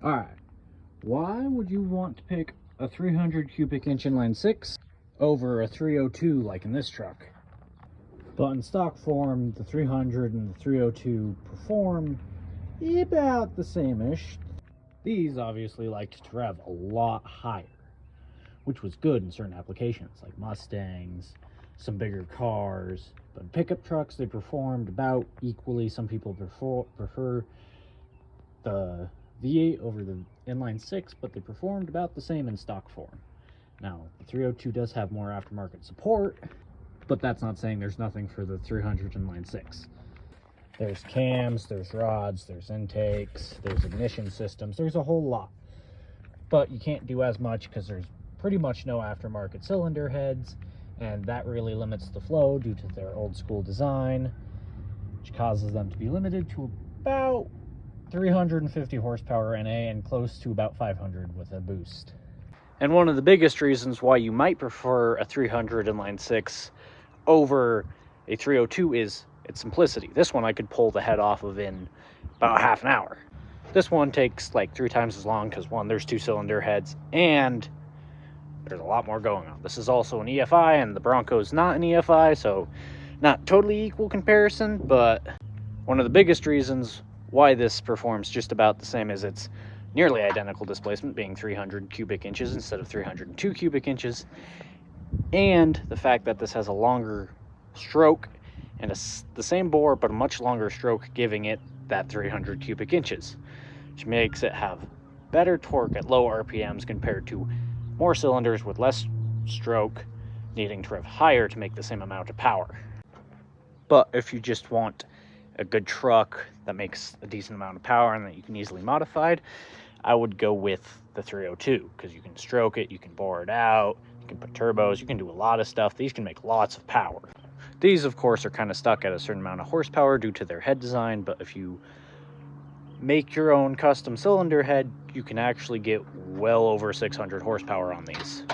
Alright, why would you want to pick a 300 cubic inch inline 6 over a 302 like in this truck? But in stock form, the 300 and the 302 perform about the same-ish. These obviously liked to rev a lot higher, which was good in certain applications like Mustangs, some bigger cars. But in pickup trucks, they performed about equally. Some people prefer the V8 over the inline 6, but they performed about the same in stock form. Now, the 302 does have more aftermarket support, but that's not saying there's nothing for the 300 inline 6. There's cams, there's rods, there's intakes, there's ignition systems, there's a whole lot. But you can't do as much because there's pretty much no aftermarket cylinder heads, and that really limits the flow due to their old school design, which causes them to be limited to about 350 horsepower NA and close to about 500 with a boost. And one of the biggest reasons why you might prefer a 300 inline 6 over a 302 is its simplicity. This one I could pull the head off of in about half an hour. This one takes like 3 times as long because, one, there's 2 cylinder heads and there's a lot more going on. This is also an EFI, and the Bronco's not an EFI, so not totally equal comparison, but one of the biggest reasons why this performs just about the same is its nearly identical displacement, being 300 cubic inches instead of 302 cubic inches, and the fact that this has a longer stroke and the same bore but a much longer stroke, giving it that 300 cubic inches, which makes it have better torque at low RPMs compared to more cylinders with less stroke needing to rev higher to make the same amount of power. But if you just want a good truck that makes a decent amount of power and that you can easily modify, I would go with the 302 because you can stroke it, you can bore it out, you can put turbos, you can do a lot of stuff. These can make lots of power. These, of course, are kind of stuck at a certain amount of horsepower due to their head design, but if you make your own custom cylinder head, you can actually get well over 600 horsepower on these.